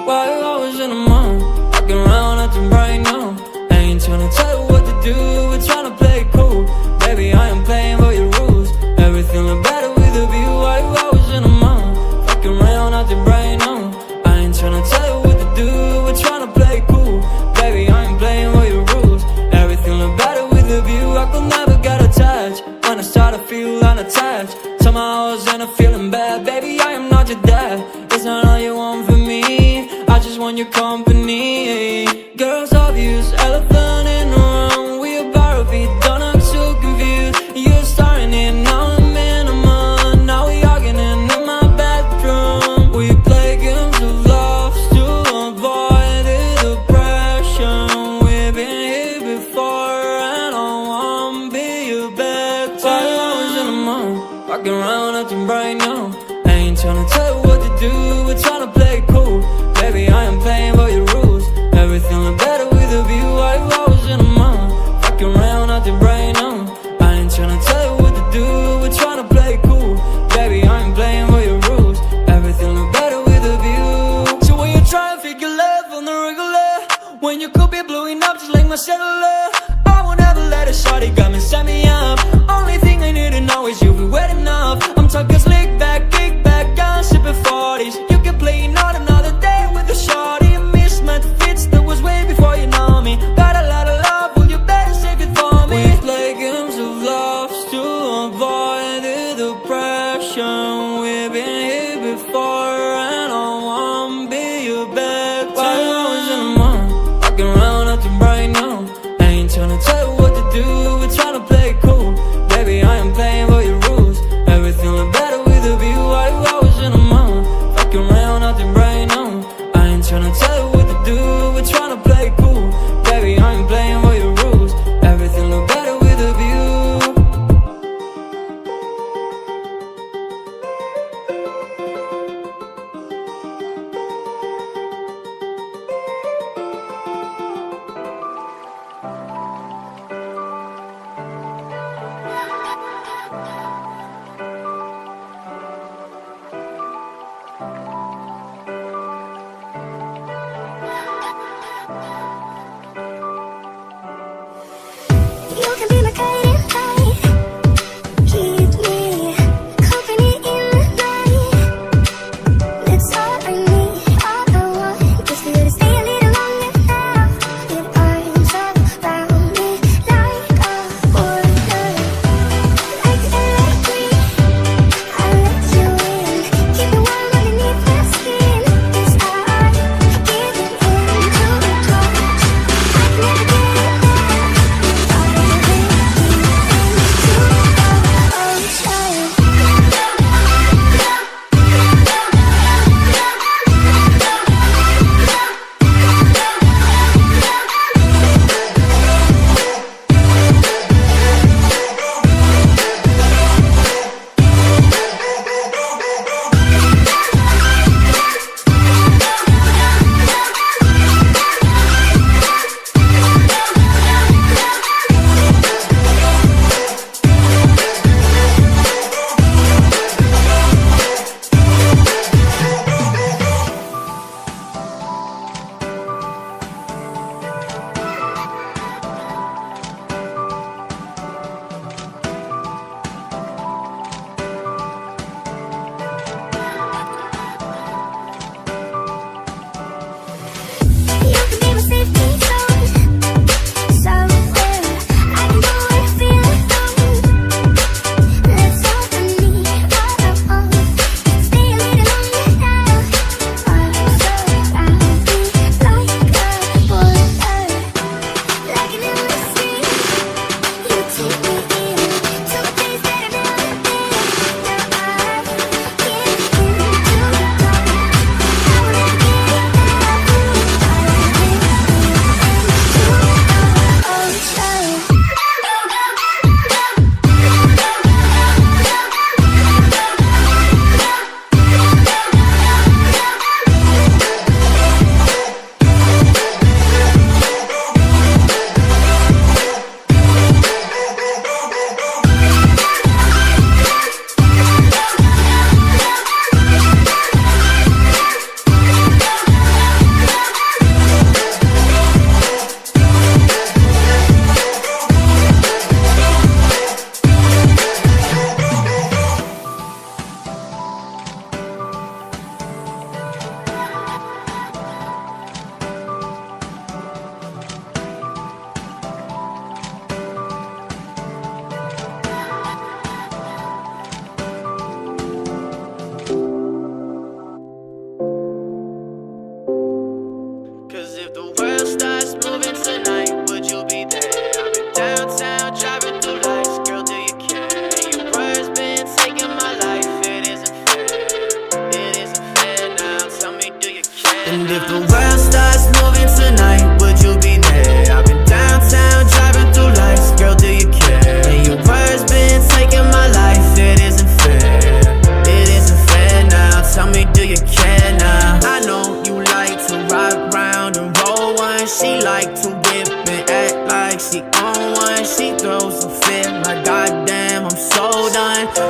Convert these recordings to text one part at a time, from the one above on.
Why you always in the mood? Walking around acting right now. I ain't tryna tell you what to do, we're tryna play it cool. Baby, I am playing by your rules. Everything look better with a view. Why you always in the mood? Walking around acting right now. I ain't tryna tell you what to do, we're tryna play it cool. Baby, I ain't playing by your rules. Everything look better with a view. I could never get attached. When I start to feel unattached, somehow I was in a feeling bad. Baby, I am not your dad. It's not all you want from me, I just want your company. Girls obvious, elephant in the room. We about to be done, I'm so confused. You're starting it, now I'm in a mood. Now we arguing in my bedroom. We play games of love to avoid the depression. We've been here before and I wanna be your bed. Why you always in the mood? Walking around acting right now. I ain't tryna tell you what to do, we're tryna play it cool. Baby, I am playing by your rules. Everything look better with a view. Why you always in the mood? Walking around acting right now. I ain't tryna tell you what to do, we're tryna play it cool. Baby, I ain't playing by your rules. Everything look better with a view. So when you try and figure love on the regular, when you could be blowing up just like my cellular, I won't ever let a shawty come and set me up. Only thing I need to know is you be wet enough. I'm talking slick back, kick back, gun sipping 40s. You can play another day with a shawty. A mismatch fits that was way before you know me. Got a lot of love, well you better save it for me. We play games of love to avoid the depression. We've been here before and I wanna be your bed. Why you always in the mood? Walking around acting right now. I ain't tryna tell you what to do, we're tryna play it cool. Baby, I am playing by your rules. Everything look better with a view. Why you always in the mood? Walking around acting right now. I ain't tryna tell you what to do, we're tryna play it cool. Baby, I ain't playing by your rules. Everything look better with a view.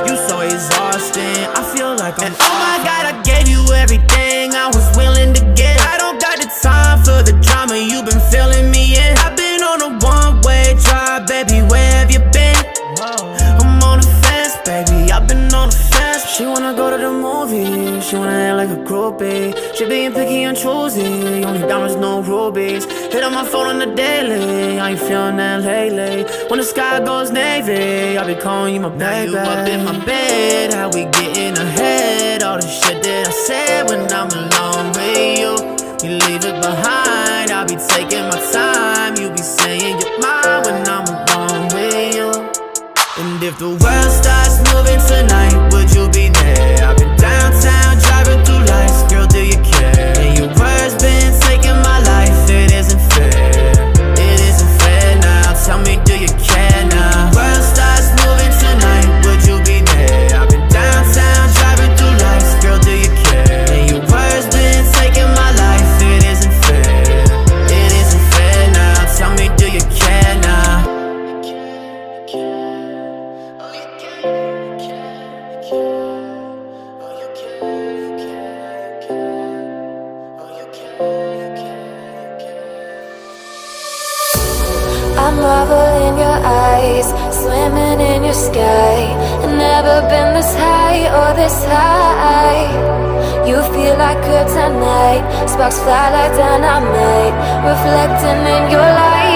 You so exhausting, I feel like I'm oh my God, I gave you everything I was willing to get. I don't got the time for the drama, you've been filling me in. I've been on a one-way drive, baby, where have you been? I'm on the fence, baby, I've been on the fence. She wanna go to the movies, she wanna act like a groupie. She being picky and choosy, only diamonds, no rubies. Hit on my phone on the daily, I ain't feeling that lately. When the sky goes navy, I'll be calling you my baby. Now you up in my bed, how we getting ahead? All the shit that I said when I'm alone with you, you leave it behind. I'll be taking my time, you be saying you're mine when I'm alone with you. And if the world starts moving tonight, would you be there? I've been downtown driving through lights, girl, do you care? And your words been taking my life, it isn't fair. It isn't fair now, tell me, do you care now? World starts moving tonight, would you be there? I've been downtown driving through lights, girl, do you care? And your words been taking my life, it isn't fair. It isn't fair now, tell me, do you care now? I marvel in your eyes, swimming in your sky. I've never been this high or this high. You feel like kryptonite, sparks fly like dynamite, reflecting in your light.